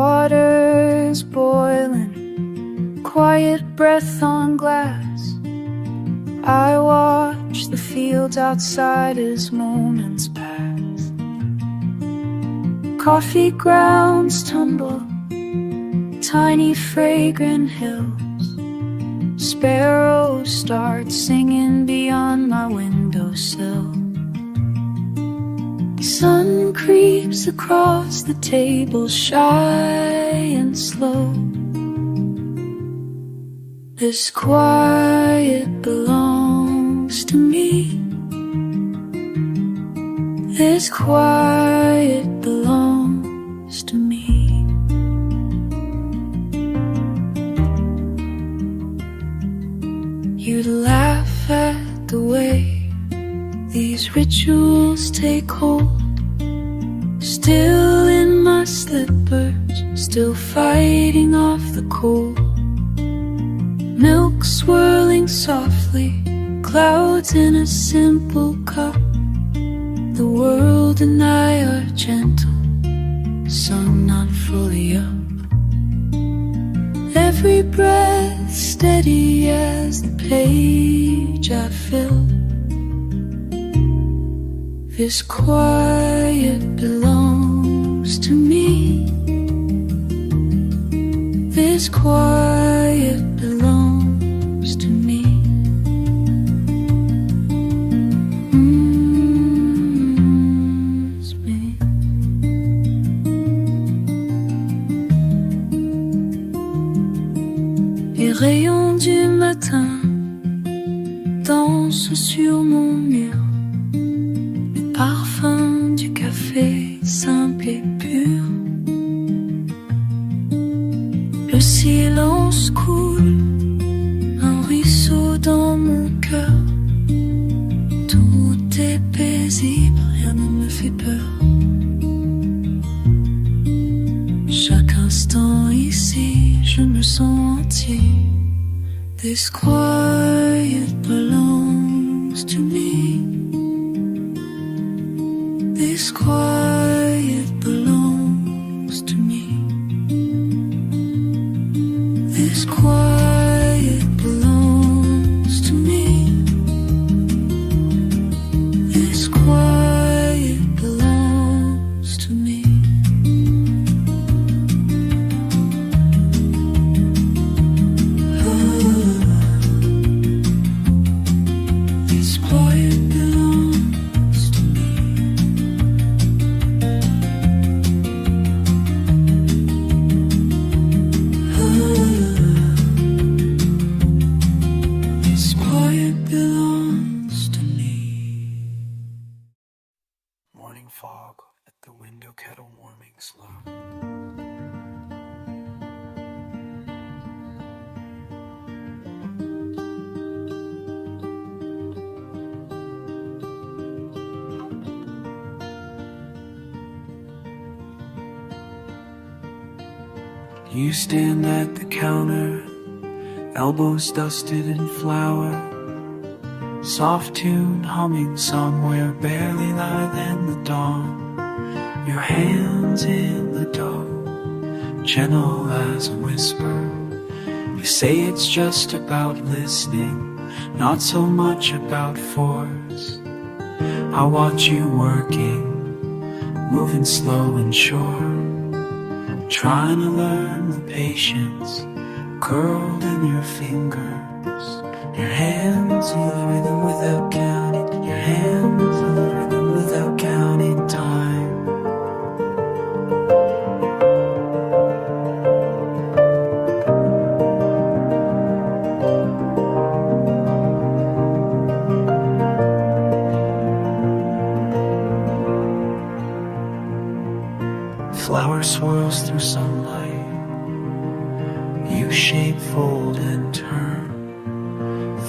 water's boiling, quiet breath on glass. I watch the fields outside as moments pass. Coffee grounds tumble, tiny fragrant hills. Sparrows start singing beyond my windowsill. Sun creeps across the table, shy and slow. This quiet belongs to me. This quiet belongs to me. You'd laugh at the way these rituals take hold. Still in my slippers, still fighting off the cold. Milk swirling softly, clouds in a simple cup. The world and I are gentle, sun not fully up. Every breath steady as the page I fill. This quiet belongs to me. This quiet belongs to me. It's me. Les rayons du matin dansent sur mon mur. Parfum du café simple et pur. Le silence coule, un ruisseau dans mon cœur. Tout est paisible, rien ne me fait peur. Chaque instant ici, je me sens entier. This quiet belongs to me. This quiet belongs to me. This quiet belongs to me. This quiet belongs to me. This quiet belongs to me. This quiet belongs to me. Morning fog at the window, kettle warming slow. You stand at the counter, elbows dusted in flour, soft tune humming somewhere barely light than the dawn. Your hands in the dough, gentle as a whisper. You say it's just about listening, not so much about force. I watch you working, moving slow and sure, trying to learn the patience curled in your fingers. Your hands in the rhythm without counting. Your hands in the rhythm without counting time. Flower swirls through sunlight. You shape, fold, and turn.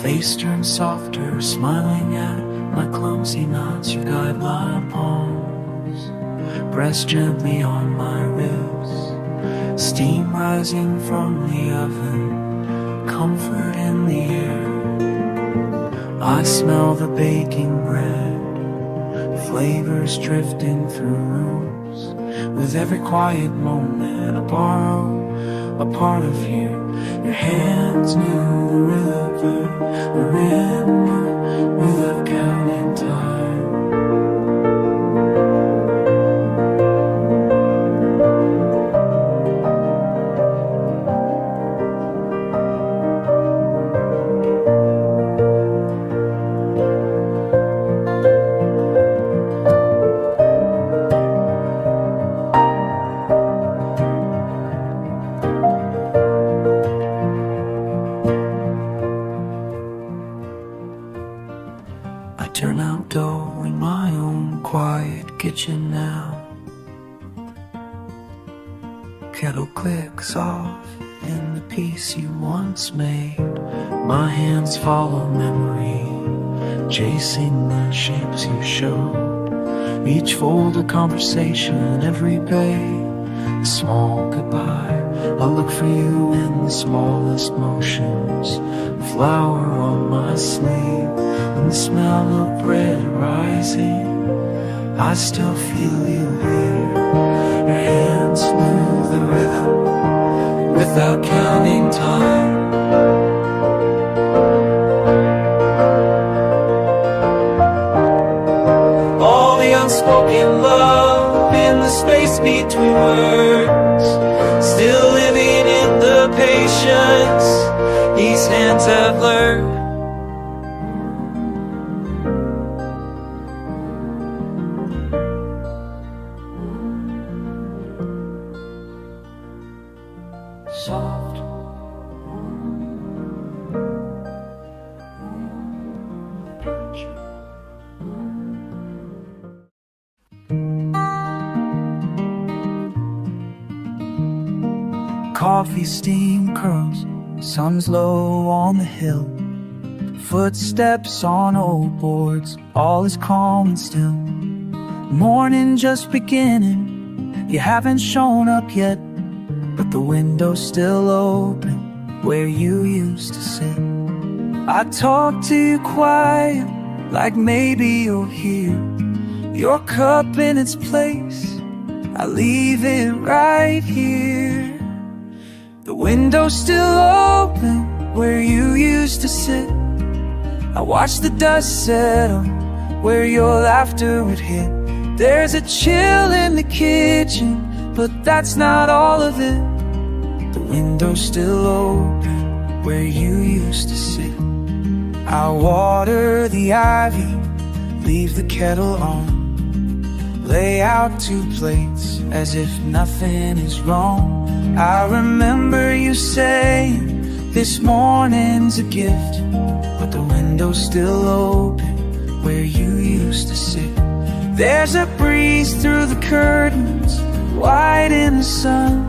Face turns softer, smiling at my clumsy knots. You guide my palms, press gently on my ribs. Steam rising from the oven, comfort in the air. I smell the baking bread, flavors drifting through rooms. With every quiet moment I borrow a part of you. Your hands knew the river, the rhythm without counting time. Turn out dough in my own quiet kitchen now. Kettle clicks off in the piece you once made. My hands follow memory, chasing the shapes you showed. Each fold a conversation, every bay a small goodbye. I'll look for you in the smallest motions. A flower on my sleeve, and the smell of bread rising. I still feel you here. Your hands move the rhythm without counting time. All the unspoken love in the space between words, still living in the patience these hands have learned. Soft coffee steam curls, sun's low on the hill. Footsteps on old boards, all is calm and still. Morning just beginning, you haven't shown up yet, but the window's still open where you used to sit. I talk to you quiet, like maybe you'll hear your cup in its place. I leave it right here. The window's still open where you used to sit. I watch the dust settle where your laughter would hit. There's a chill in the kitchen, but that's not all of it. The window's still open where you used to sit. I water the ivy, leave the kettle on, lay out 2 plates as if nothing is wrong. I remember you saying this morning's a gift, but the window's still open where you used to sit. There's a breeze through the curtains, white in the sun.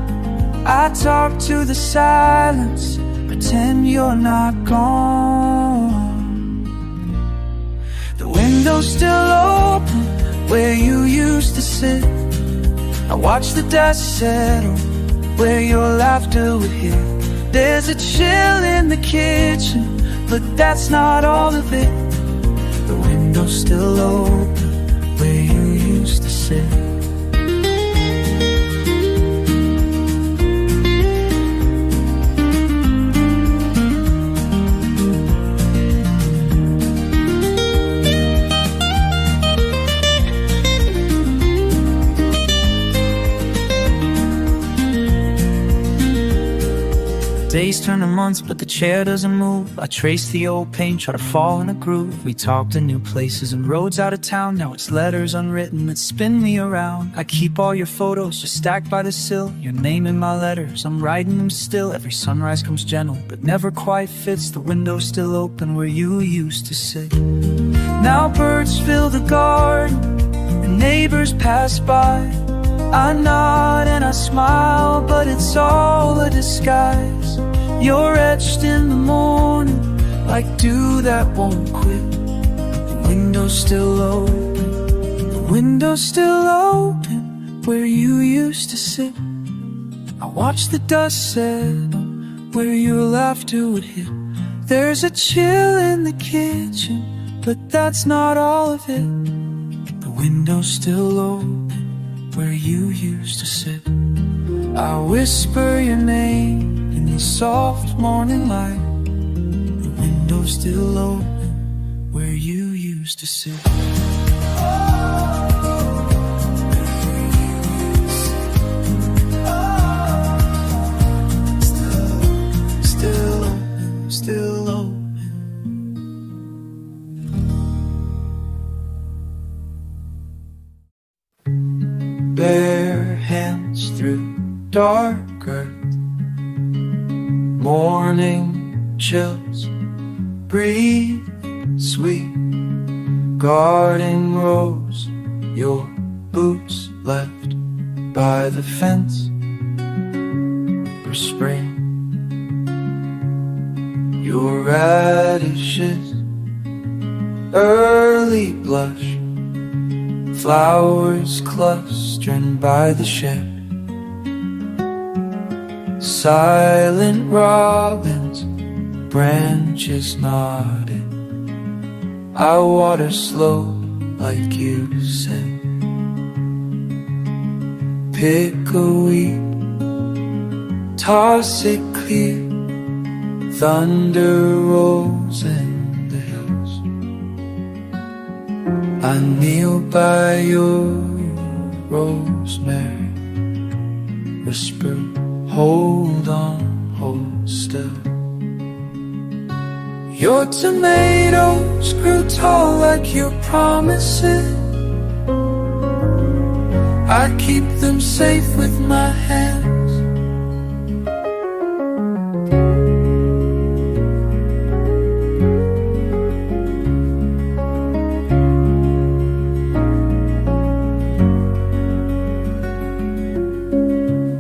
I talk to the silence, pretend you're not gone. The window's still open where you used to sit. I watch the dust settle where your laughter would hit. There's a chill in the kitchen, but that's not all of it. The window's still open where you used to sit. Days turn to months, but the chair doesn't move. I trace the old pain, try to fall in a groove. We talked to new places and roads out of town. Now it's letters unwritten that spin me around. I keep all your photos just stacked by the sill. Your name in my letters, I'm writing them still. Every sunrise comes gentle, but never quite fits. The window's still open where you used to sit. Now birds fill the garden and neighbors pass by. I nod and I smile, but it's all a disguise. You're etched in the morning like dew that won't quit. The window's still open, the window's still open where you used to sit. I watch the dust settle where your laughter would hit. There's a chill in the kitchen, but that's not all of it. The window's still open where you used to sit. I whisper your name in the soft morning light. The window's still open where you used to sit. Still open, still open. Bare hands through dark earth, morning chills, breathe sweet, garden rose, your boots left by the fence for spring, your radishes, early blush, flowers clustering by the shed, silent robins, branches nodded. I water slow like you said. Pick a weed, toss it clear, thunder rolls in the hills. I kneel by your rosemary, whisper, hold on, hold still. Your tomatoes grew tall like your promises. I keep them safe with my hands.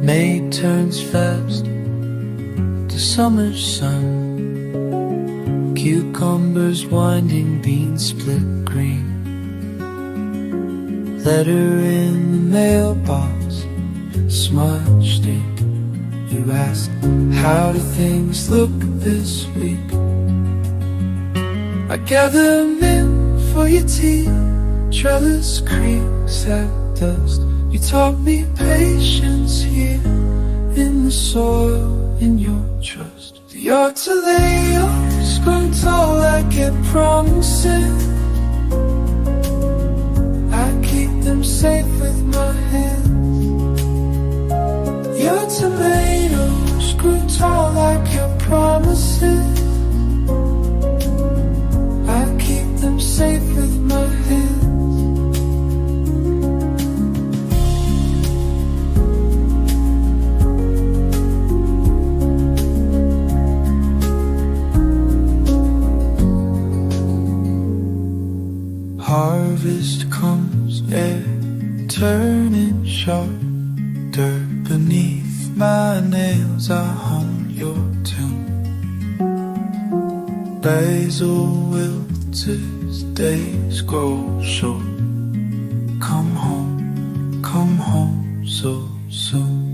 May turns fast to summer sun. Cucumbers winding, beans split green. Letter in the mailbox, smudged ink. You ask, how do things look this week? I gather mint for your tea, trellis creaks at dust. You taught me patience here in the soil, in your trust. Your tomatoes grown tall like it promises. I keep them safe with my hands. Your tomatoes grew tall like your promises. I keep them safe with my hands. Harvest comes, air turning sharp. Dirt beneath my nails, I hum your tune. Basil wilts, days grow short. Come home so soon.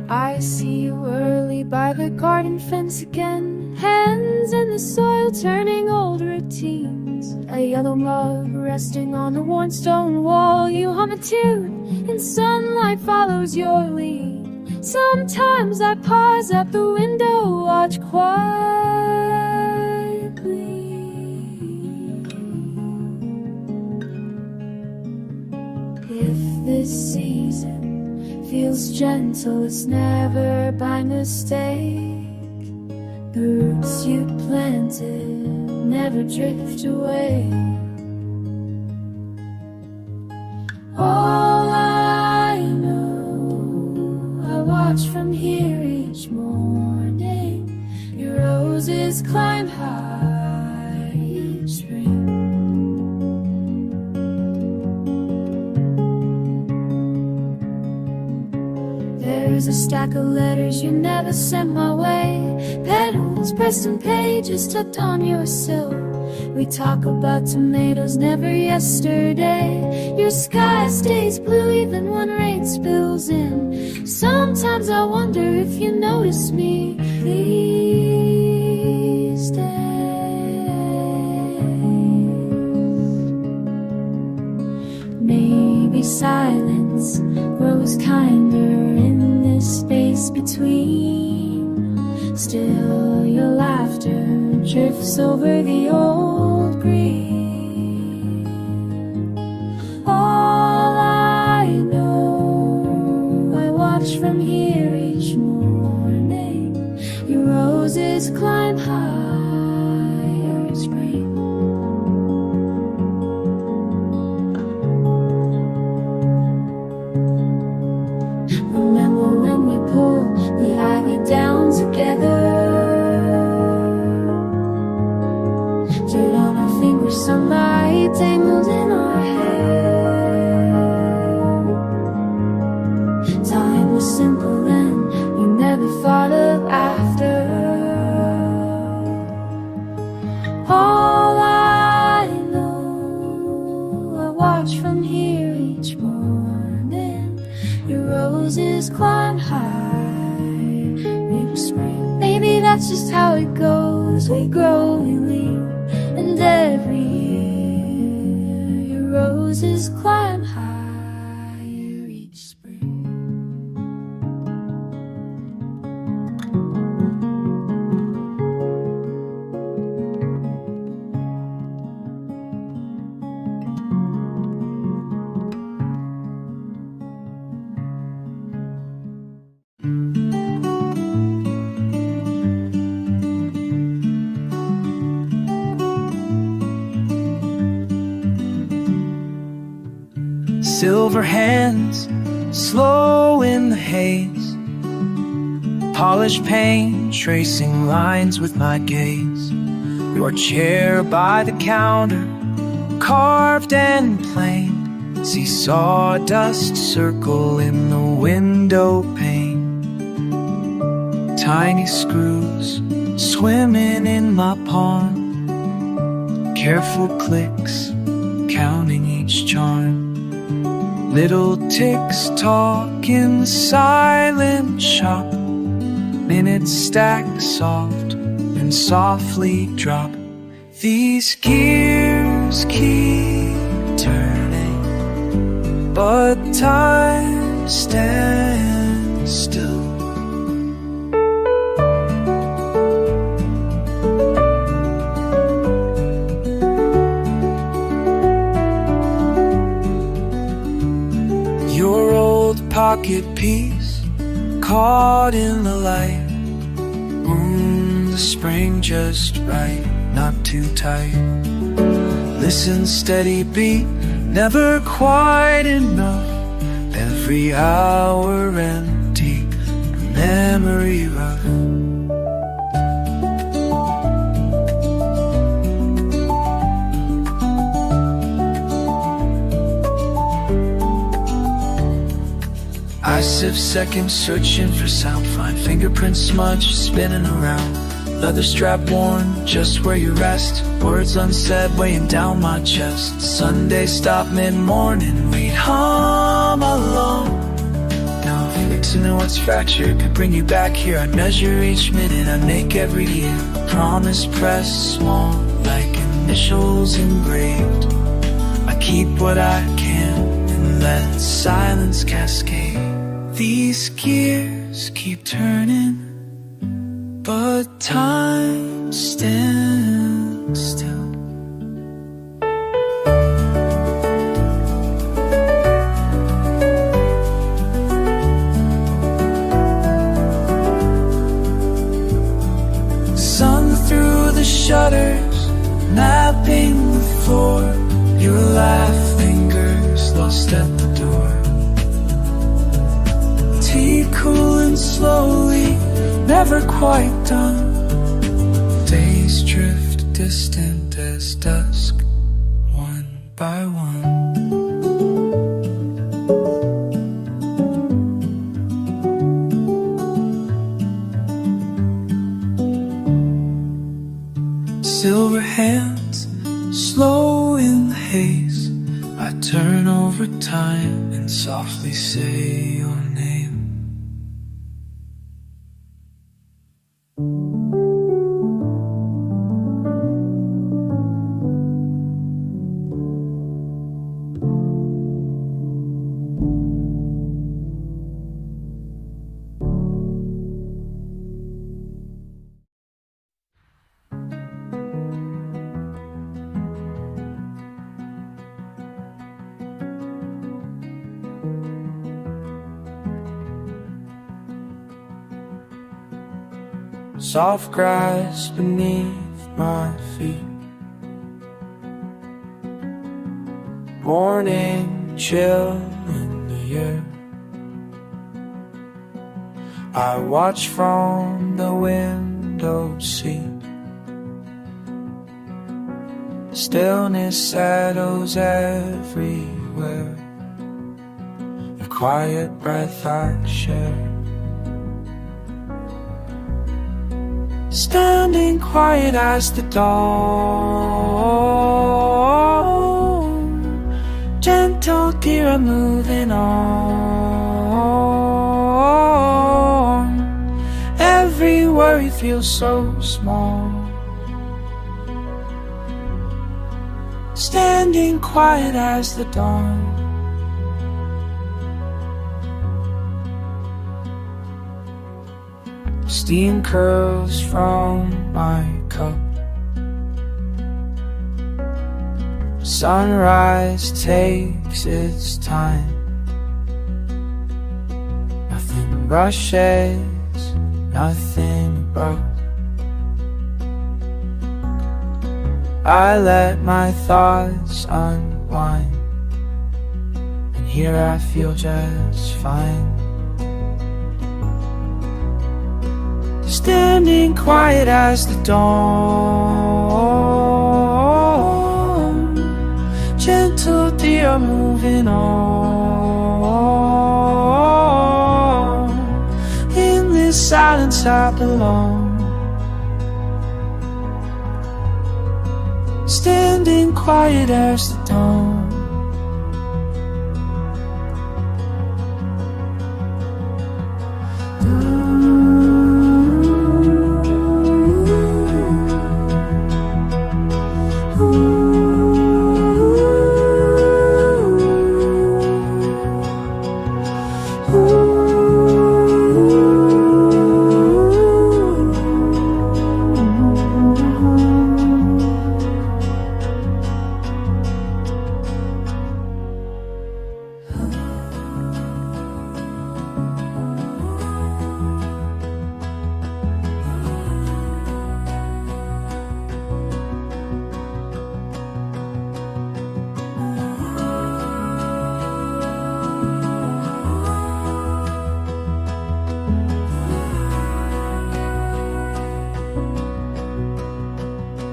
I see you early by the garden fence again. Hands in the soil turning old routines. A yellow mug resting on the worn stone wall. You hum a tune and sunlight follows your lead. Sometimes I pause at the window, watch quietly. If this season feels gentle, it's never by mistake. The roots you planted never drift away. All I know, I watch from here each morning. Your roses climb high each spring. There's a stack of letters you never sent my way, petals pressed on pages tucked on your silk. We talk about tomatoes, never yesterday. Your sky stays blue even when rain spills in. Sometimes I wonder if you notice me. These days, maybe silence grows kinder in this space between. Still your laughter drifts over the old green. All I know, I watch from here each morning. Your roses climb higher in spring. Remember when we pulled the ivy down together? Dirt on our fingers, sunlight tangled in our hair. Time was simple then, we never thought of after. All I know, I watch from here each morning. Your roses climb high in spring. Maybe that's just how it goes. We grow, we leave. And every year your roses climb higher each spring. Silver hands, slow in the haze. Polished paint, tracing lines with my gaze. Your chair by the counter, carved and plain. See sawdust circle in the window pane. Tiny screws swimming in my pond. Careful clicks, counting each charm. Little ticks talk in the silent shop. Minutes stack soft and softly drop. These gears keep turning, but time stands still. Pocket piece caught in the light. The spring just right, not too tight. Listen, steady beat, never quite enough. Every hour empty, memory rough. I sift seconds searching for sound. Find fingerprints smudged, spinning around. Leather strap worn, just where you rest. Words unsaid, weighing down my chest. Sunday stop mid-morning, we'd hum along. Now fixing what's fractured could bring you back here. I'd measure each minute, I'd make every year. Promise pressed small, like initials engraved. I keep what I can and let silence cascade. These gears keep turning, but time stands still. Sun through the shutters, mapping the floor. Your laugh fingers lost at the door. Tea cooling slowly, never quite done. Days drift distant as dusk, one by one. hands, slow in the haze. I turn over time and softly say your name. Soft grass beneath my feet, morning chill in the air. I watch from the window seat, stillness settles everywhere, a quiet breath I share. Standing quiet as the dawn, gentle deer are moving on. Every worry feels so small. Standing quiet as the dawn. Steam curls from my cup. Sunrise takes its time. Nothing rushes, nothing abrupt. I let my thoughts unwind, and here I feel just fine. Standing quiet as the dawn, gentle deer moving on. In this silence I belong. Standing quiet as the dawn.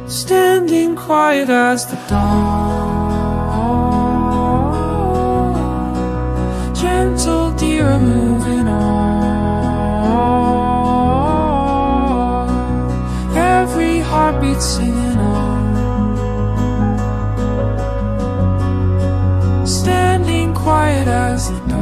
Standing quiet as the dawn, gentle deer are moving on. Every heartbeat singing on. Standing quiet as the dawn.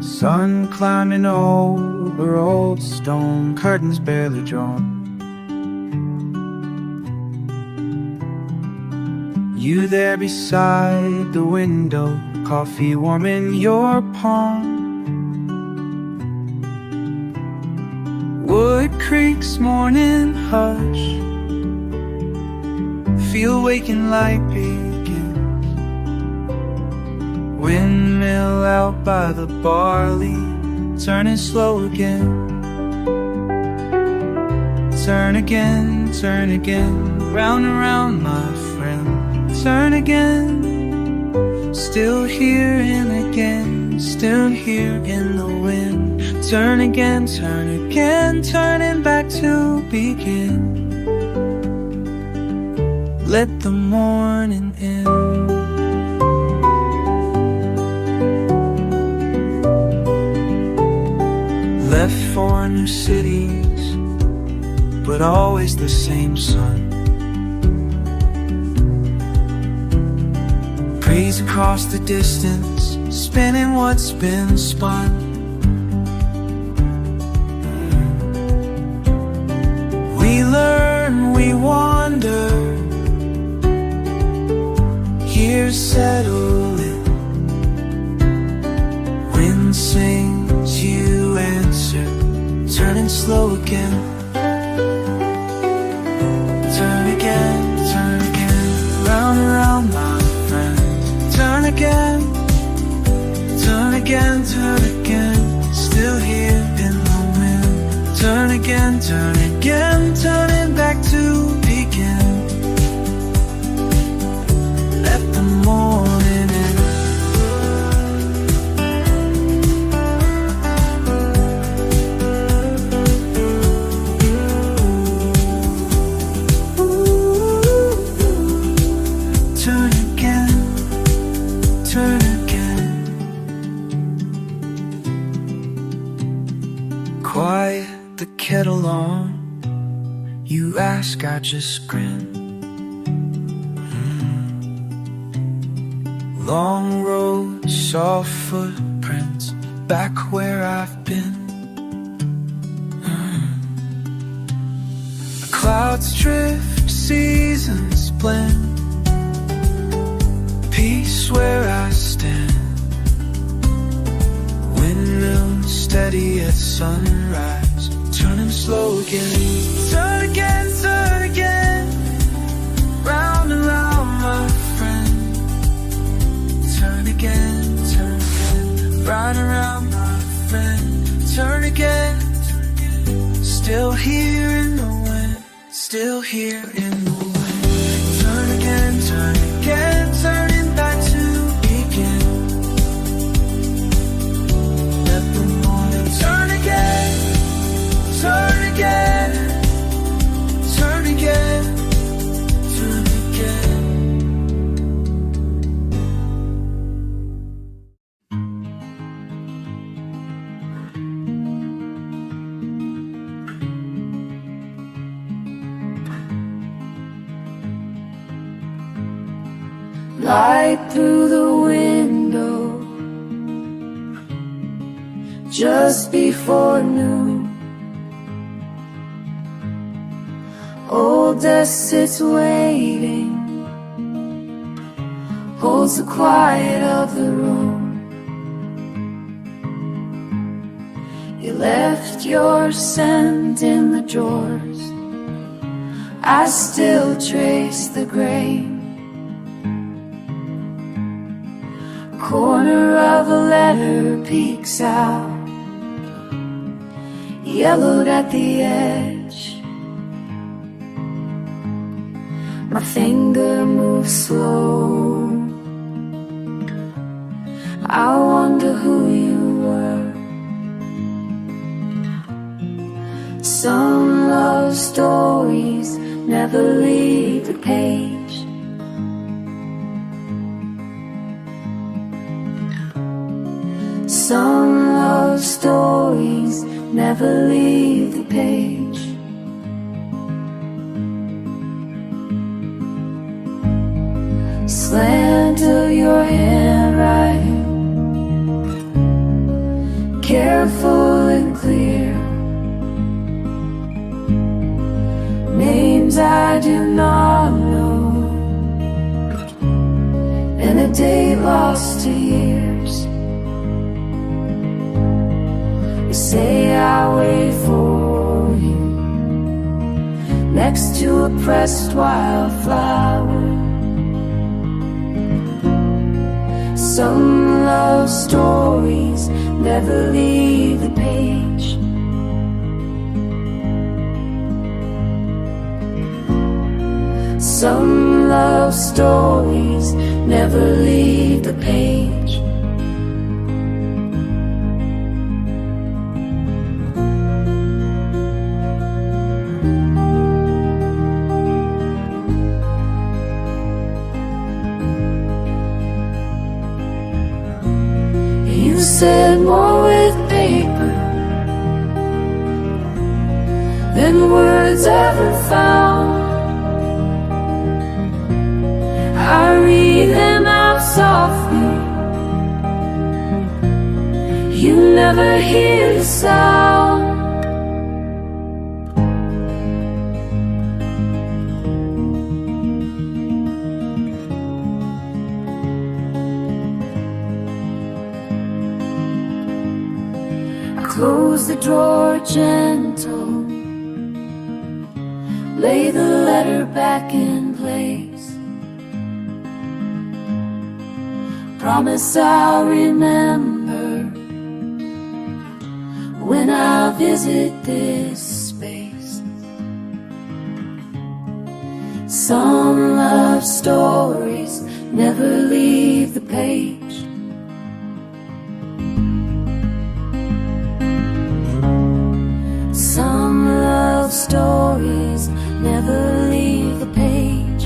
Sun climbing over old stone, curtains barely drawn. You there beside the window, coffee warm in your palm. Wood Creek's morning hush, feel waking like beacons. Windmill out by the barley, turning slow again. Turn again, round and round, my friend. Turn again, still here and again, still here in the wind. Turn again, turning back to begin. Let the morning in. left for new cities, but always the same sun. Breeze across the distance, spinning what's been spun. We learn, we wander, years settle in. Wind sings, you answer, turning slow again. Turn again, round and round, my friend. Turn again, turn again, turn again. Still here in the wind. Turn again, turning back to begin. Let the morning in. Turn again, turn again. Quiet the kettle on. You ask, I just grin. Long road, soft footprints, back where I've been. Clouds drift, seasons blend. Peace where I stand. Windmill steady at sunrise, turning slow again. Turn again, round and round, my friend. Turn again, round and round, my friend. Turn again, still here in the wind, still here in the wind. Turn again, turning back to begin. Let the morning turn again, turn again, turn again, turn again. Light through the window just before noon. Old desk sits waiting, holds the quiet of the room. You left your scent in the drawers. I still trace the grain. Corner of a letter peeks out, yellowed at the edge. My finger moves slow. I wonder who you were. Some love stories never leave the page. Some love stories never leave the page. Slant of your handwriting, careful and clear. Names I do not know, and a date lost to years. You say I wait for you next to a pressed wildflower. Some love stories never leave the page. Some love stories never leave the page. You said more with paper than words ever found. I read them out softly. You never hear the sound. Close the drawer gentle. Lay the letter back in place. Promise I'll remember when I visit this space. Some love stories never leave the page. Some love stories never leave the page.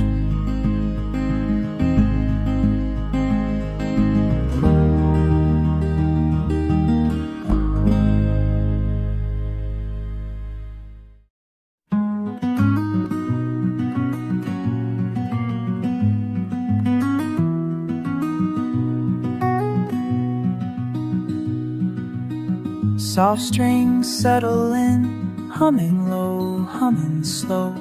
Soft strings settle in, humming low, humming slow.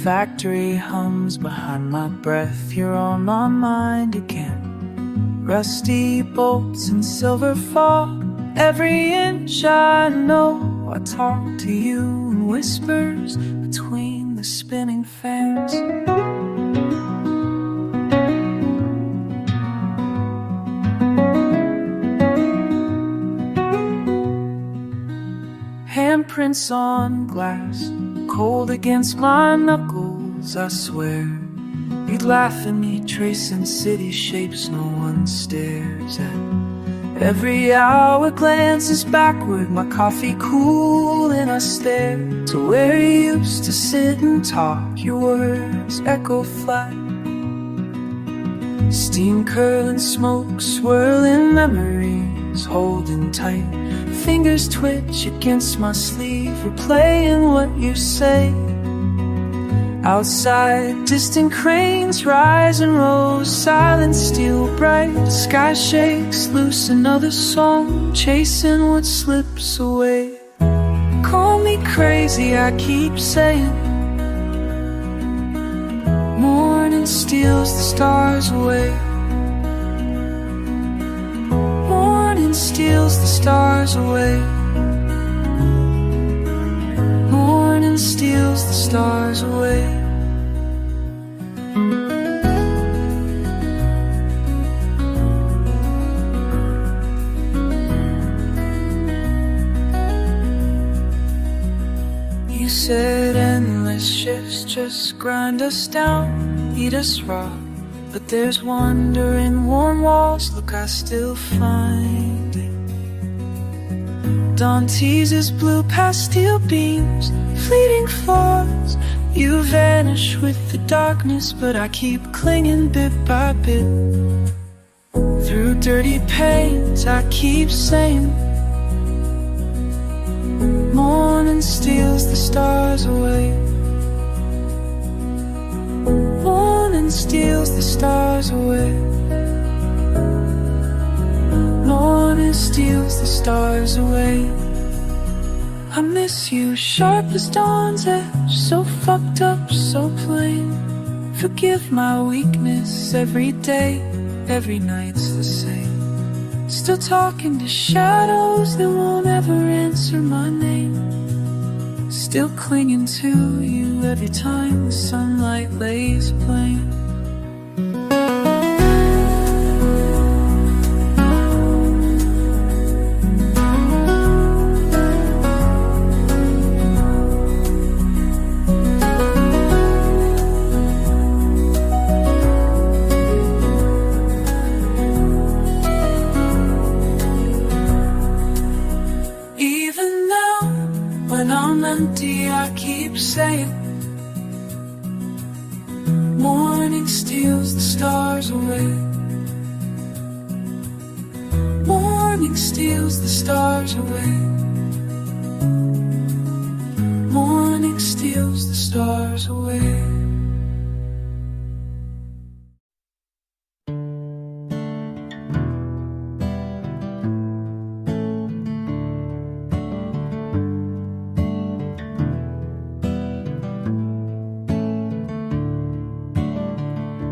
Factory hums behind my breath, you're on my mind again. Rusty bolts and silver fog, every inch I know. I talk to you in whispers between the spinning fans. Handprints on glass, cold against my knuckles, I swear. You'd laugh at me tracing city shapes no one stares at. Every hour glances backward, my coffee cool and I stare to where you used to sit and talk, your words echo flat. Steam curling, smoke swirling, memories holding tight. Fingers twitch against my sleeve, replaying what you say. Outside, distant cranes rise and roll, silence steel bright. Sky shakes loose, another song, chasing what slips away. Call me crazy, I keep saying. Morning steals the stars away. Steals the stars away. Morning steals the stars away. You said endless shifts just grind us down, eat us raw. But there's wonder in warm walls, look I still find it. Dawn teases blue pastel beams, fleeting flaws. You vanish with the darkness, but I keep clinging bit by bit. Through dirty pains I keep saying. Morning steals the stars away. Morning steals the stars away. Morning steals the stars away. I miss you, sharp as dawn's edge, so fucked up, so plain. Forgive my weakness every day, every night's the same. Still talking to shadows that won't ever answer my name. Still clinging to you every time the sunlight lays plain. I keep saying, morning steals the stars away. Morning steals the stars away. Morning steals the stars away.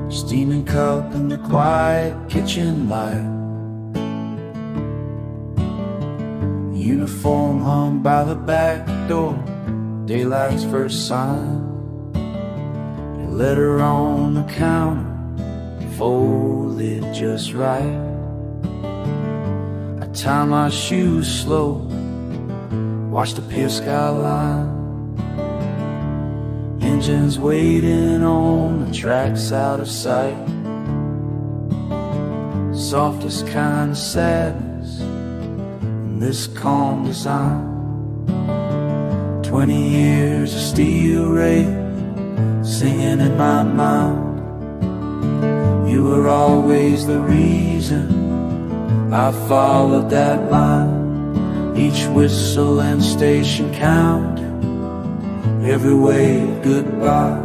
Steaming cup in the quiet kitchen light, uniform hung by the back door, daylight's first sign. A letter on the counter, folded just right. I tie my shoes slow, watch the pale skyline. Engines waiting on the tracks out of sight. Softest kind of sadness in this calm design. 20 years of steel rail singing in my mind. You were always the reason I followed that line. Each whistle and station count, every wave goodbye.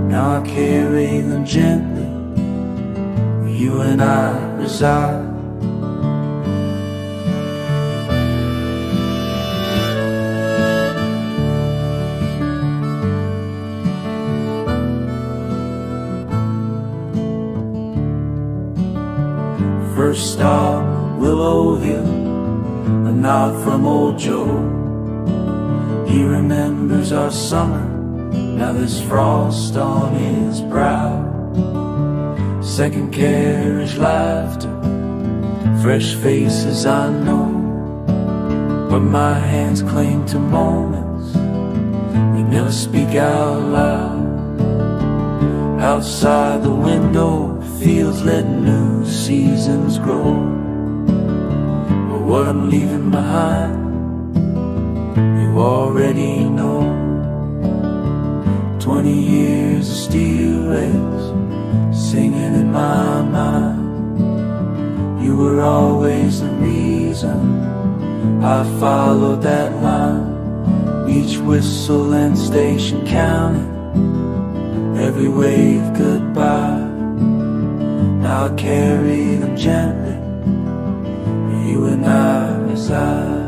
Now I carry them gently where you and I reside. First stop, Willow Hill, a nod from old Joe. He remembers our summer, now there's frost on his brow. Second carriage laughter, fresh faces I know. But my hands cling to moments we never speak out loud. Outside the window, fields let new seasons grow. But what I'm leaving behind, you already know. 20 years of steel rails singing in my mind. You were always the reason I followed that line. Each whistle and station counted, every wave goodbye. Now I carry them gently, you and I reside.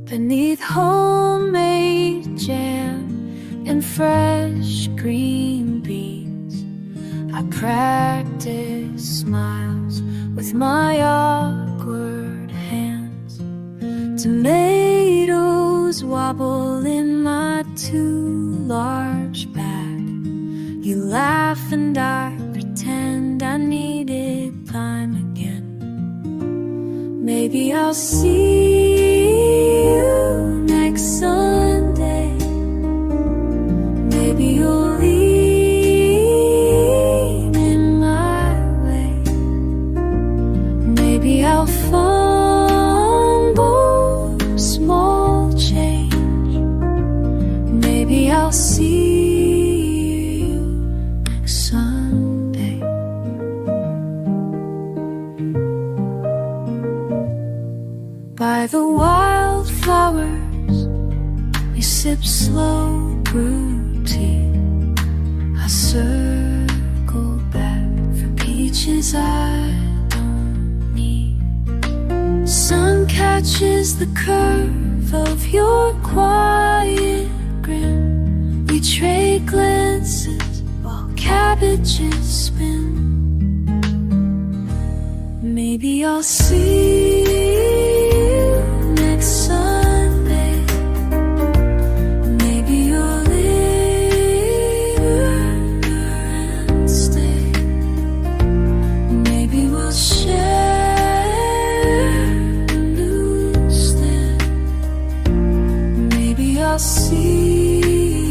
Beneath homemade jam and fresh green beans, I practice smiles with my awkward hands. Tomatoes wobble in my too large bag. You laugh and I pretend I needed time again. Maybe I'll see you next Sunday. Maybe you'll lean in my way. Maybe I'll fumble small change. Maybe I'll see you next Sunday. By the wildflowers, we sip slow brew tea. I circle back for peaches I don't need. Sun catches the curve of your quiet grin. We trade glances while cabbages spin. Maybe I'll see next Sunday. Maybe you'll linger and stay. Maybe we'll share a newsstand. Maybe I'll see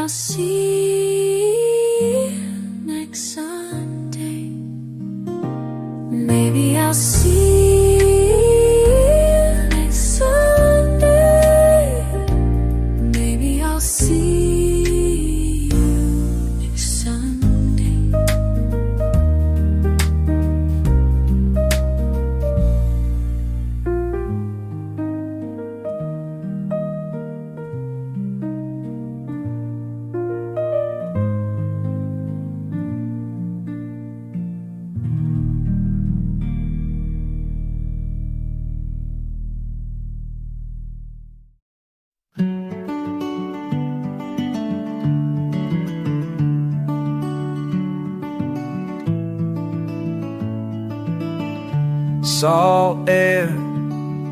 I'll see you next Sunday. Maybe I'll see you next Sunday. Maybe I'll see you next Sunday. Salt air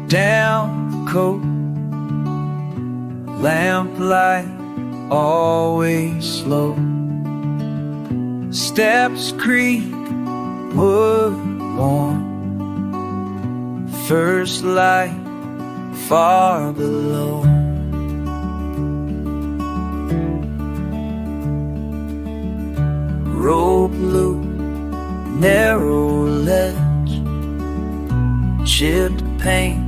down the coast, lamplight always slow. Steps creak, wood warm, first light far below. Rope loop, narrow ledge, chipped paint,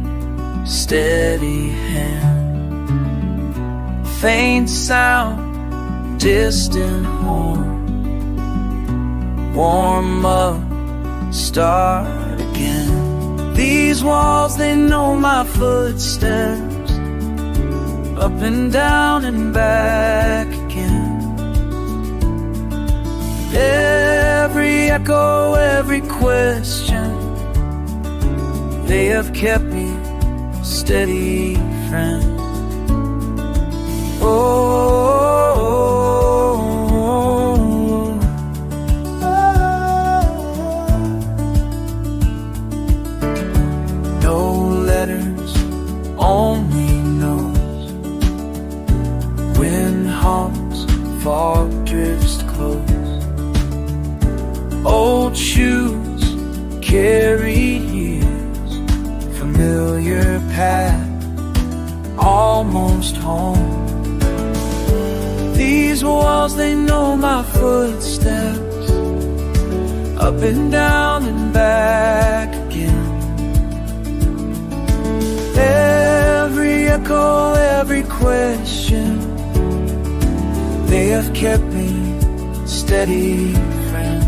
steady hand. Faint sound, distant horn. Warm up, start again. These walls, they know my footsteps, up and down and back again. Every echo, every question, they have kept me steady, friend. No letters, only notes. Wind hums, fog drifts close. Old shoes carried years, familiar path, almost home. These walls, they know my footsteps, up and down and back again. Every echo, every question, they have kept me steady, friend.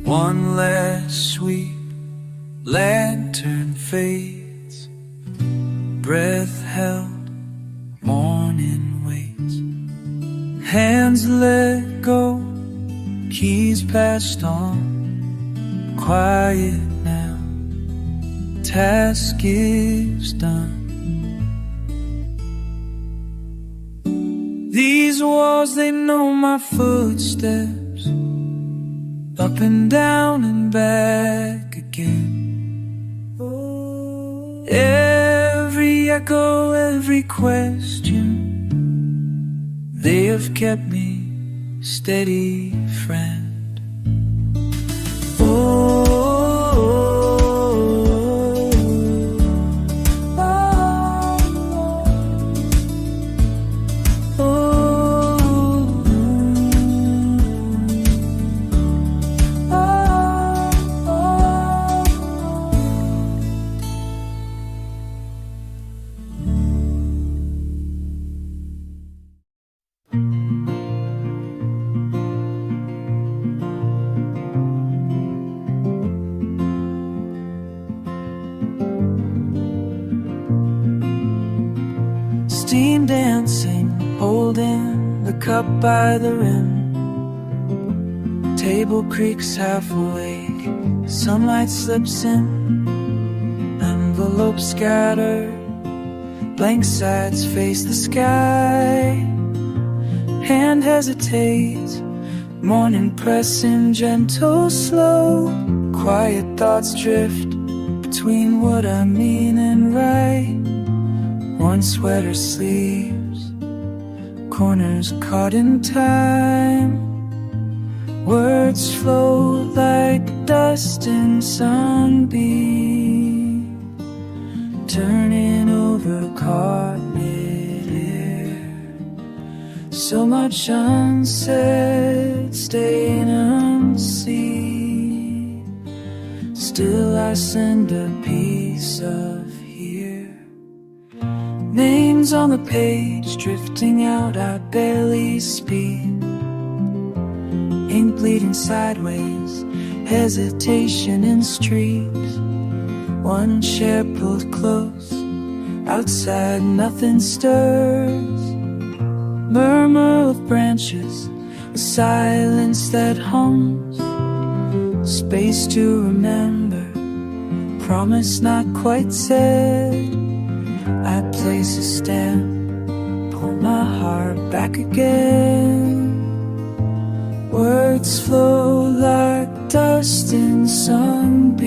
One last sweet lantern fades, breath held, morning waits. Hands let go, keys passed on, quiet now, task is done. These walls, they know my footsteps, up and down and back again. Every echo, every question, they have kept me steady, friend. Steam dancing, holding the cup by the rim. Table creaks half awake, sunlight slips in. Envelopes scattered, blank sides face the sky. Hand hesitates, Morning pressing gentle, slow. Quiet thoughts drift between what I mean and right. Worn sweater sleeves, corners caught in time. Words flow like dust in sunbeam, turning over caught midair. So much unsaid, staying unseen. Still I send a piece of here. Names on the page, drifting out, I barely speak. Ink bleeding sideways, hesitation in streets. One chair pulled close, outside nothing stirs. Murmur of branches, a silence that hums. Space to remember, promise not quite said. I place a stamp, pull my heart back again. Words flow like dust in sunbeams,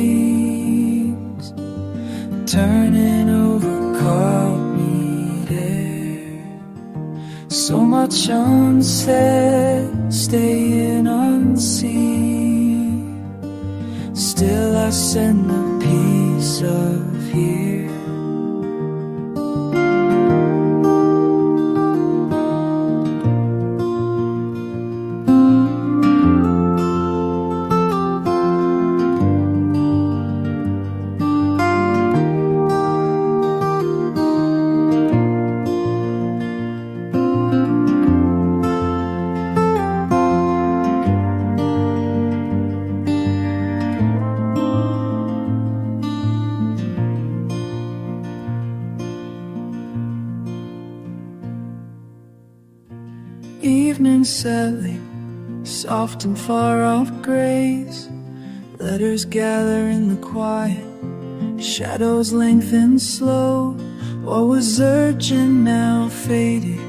turning over caught midair. So much unsaid, staying unseen. Still I send a piece of here. Evening settling, soft and far off grays. Letters gather in the quiet, shadows lengthen slow. What was urgent now faded,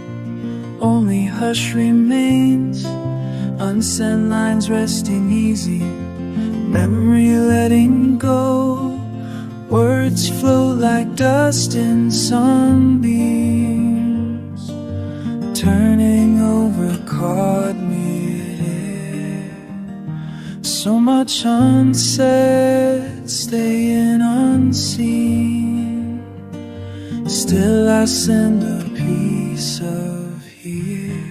only hush remains. Unsent lines resting easy, memory letting go. Words flow like dust in sunbeams, turning over caught midair. So much unsaid, staying unseen. Still I send a piece of here.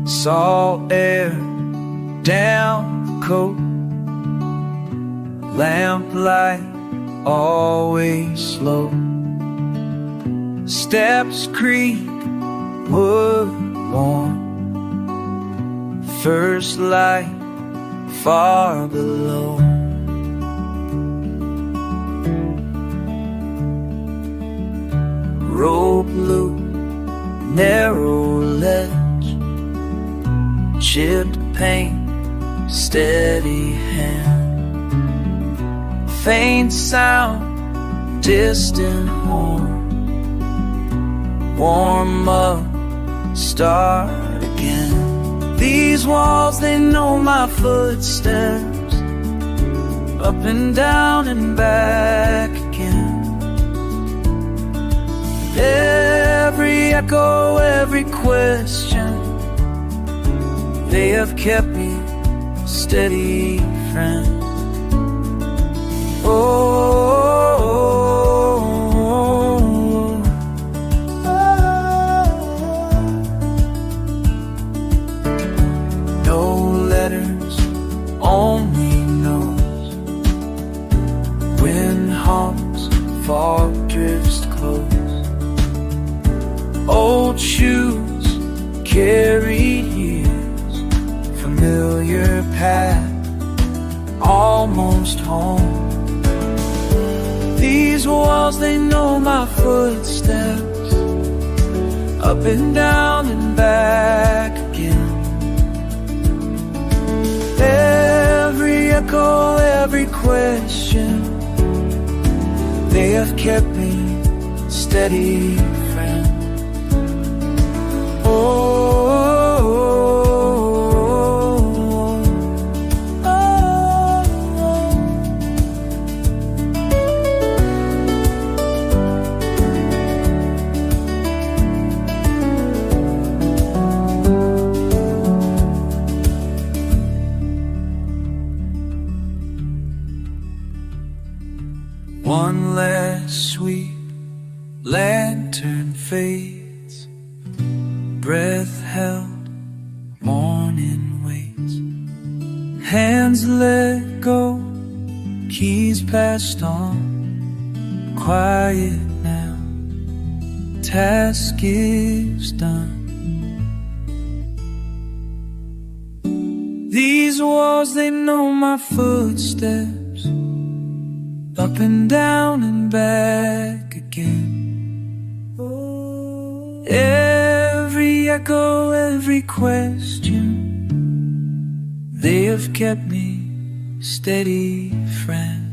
Salt air down the coat, lamplight always slow. Steps creak, wood warm, first light far below. Rope loop, narrow ledge, chipped paint, steady hand. Faint sound, distant horn. Warm up, start again. These walls, they know my footsteps, up and down and back again. Every echo, every question, they have kept me steady, friend. No letters, only notes. Wind hums, fog drifts close. Old shoes carried years, familiar path, almost home. These walls, they know my footsteps, up and down and back again. Every echo, every question, They have kept me steady, friend. One last sweet lantern fades, breath held, morning waits, hands let go, keys passed on, quiet now, task is done. These walls, they know my footsteps, up and down and back again. Every echo, every question, they have kept me steady, friend.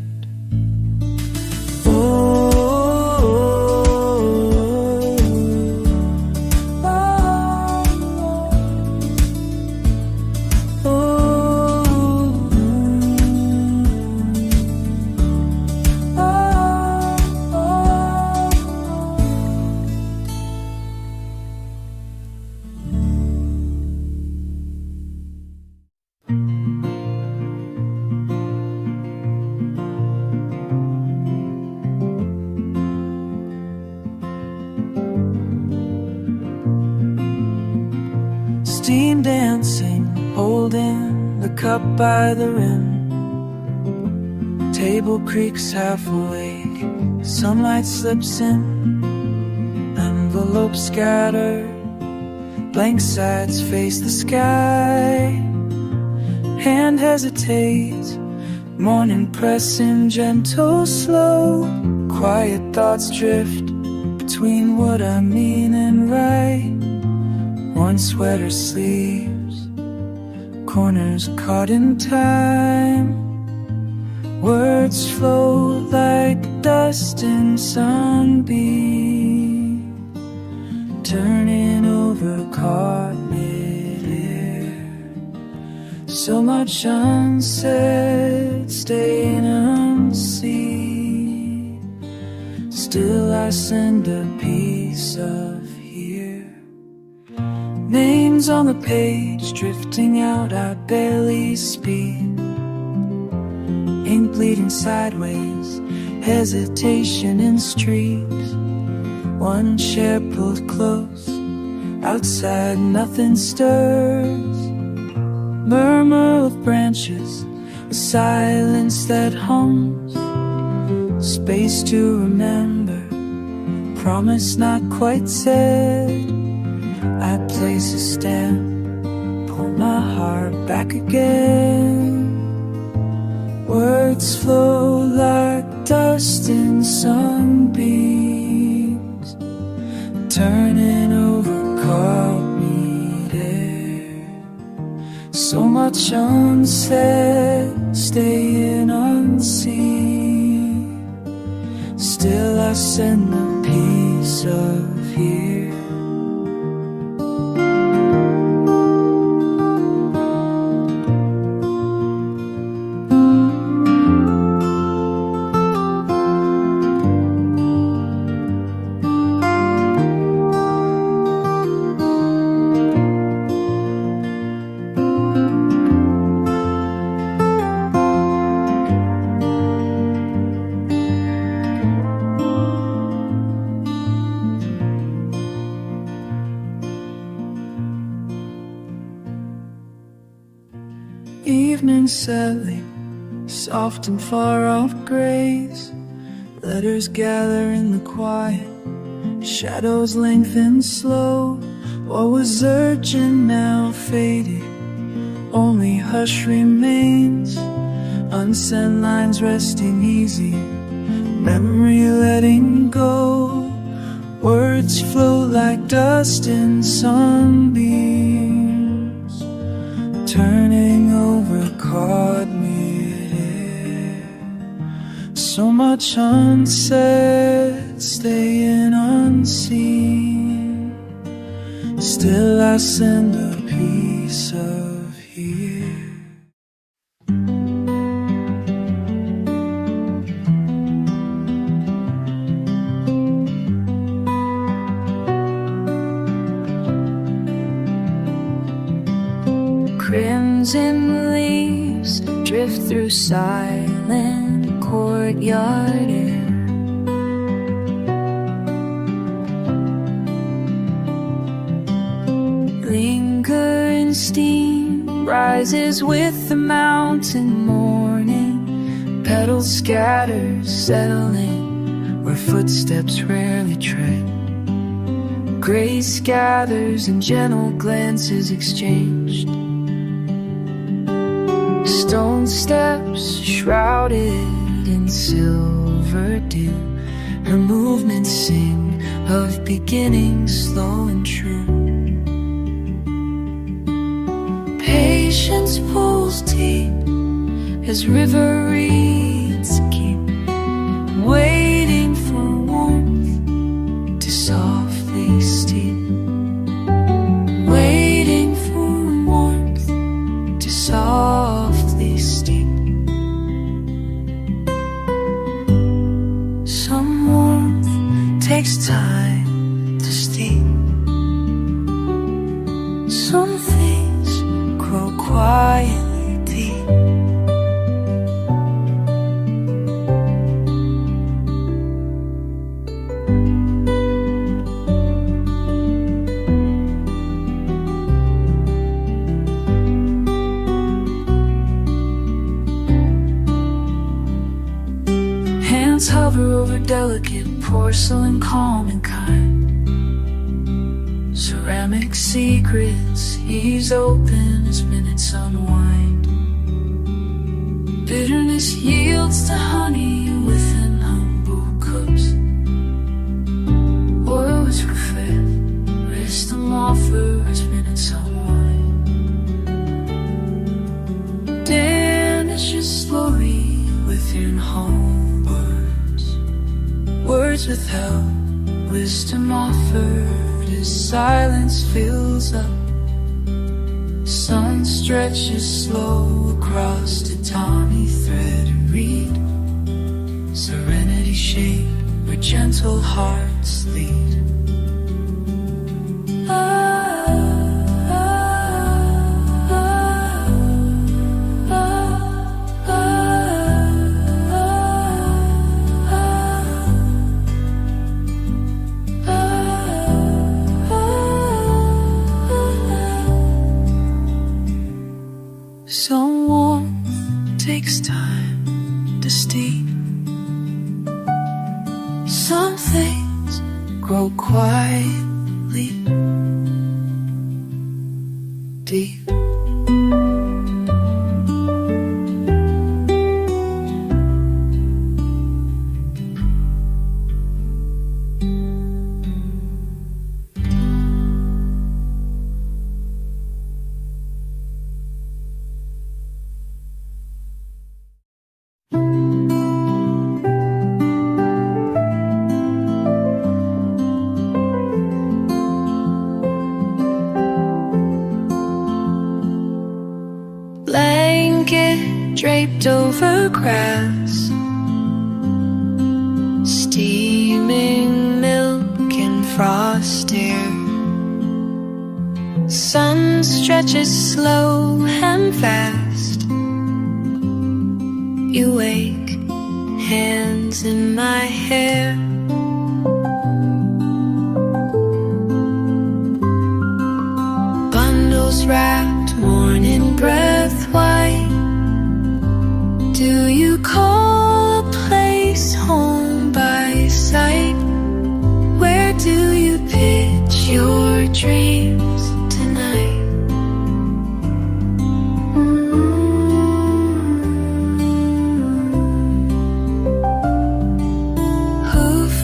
Steam dancing, holding the cup by the rim. Table creaks half awake, sunlight slips in. Envelopes scattered, blank sides face the sky. Hand hesitates, morning pressing gentle, slow. Quiet thoughts drift between what I mean and right. One sweater sleeves, corners caught in time. Words flow like dust in sunbeam, turning over caught mid-air. So much unsaid, staying unseen. Still I send a piece of names on the page, drifting out, I barely speak. Ink bleeding sideways, hesitation in streets. One chair pulled close, outside nothing stirs. Murmur of branches, a silence that hums. Space to remember, promise not quite said. I place a stamp, pull my heart back again. Words flow like dust in sunbeams, turning over caught me there. So much unsaid, staying unseen. Still I send a piece of here. Evening settling, soft and far off grays. Letters gather in the quiet, shadows lengthen slow. What was urgent now faded, only hush remains. Unsent lines resting easy, memory letting go. Words flow like dust in sunbeams, turning over caught mid-air. So much unsaid, staying unseen. Still I send a piece of here. Crimson leaves drift through silent courtyard air. Lingering steam rises with the mountain morning. Petals scatter, settling where footsteps rarely tread. Grace gathers and gentle glances exchanged. Stone steps shrouded in silver dew. Her movements sing of beginnings slow and true. Patience pulls deep as river reeds keep waiting for warmth to softly steep. Waiting for warmth to softly steep. Some warmth takes time to steep. Some things grow quietly deep. Hands hover over delicate porcelain, calm and kind. Ceramic secrets ease open as minutes unwind. Bitterness yields to honey within humble cups. Oil is refreshed, wisdom offers minutes unwind. Vanishes slowly within home words. Words withheld, wisdom offered as silence fills up. Sun stretches slow across the tawny thread and reed. Serenity shaped where gentle hearts lead. Some warmth takes time to steep. Some things grow quietly deep. Blanket draped over grass, steaming milk and frost air. Sun stretches slow and fast. You wake, hands in my hair. Bundles wrapped, morning breath white. Do you call a place home by sight? Where do you pitch your dreams tonight? Hoof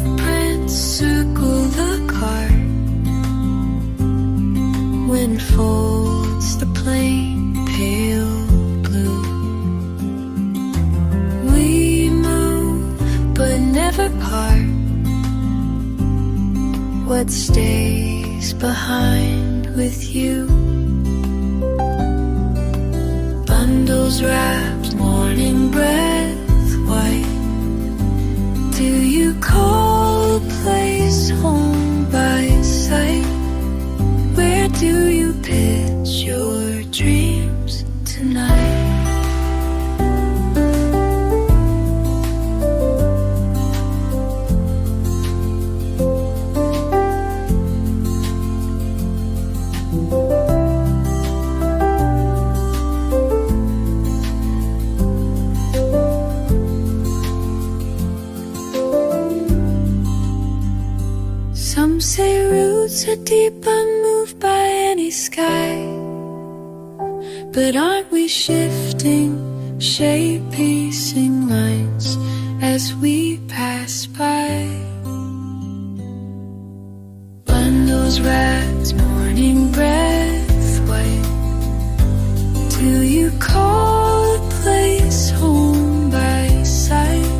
apart. What stays behind with you? Bundles wrapped, morning breath white. Do you call a place home by sight? Where do you pitch your dreams tonight? Some say roots are deep, unmoved by any sky. But aren't we shifting, shape piecing lines as we pass by? Bundles wrapped, morning breath white. Do you call a place home by sight?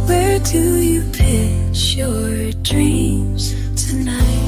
Where do you pitch your dreams tonight?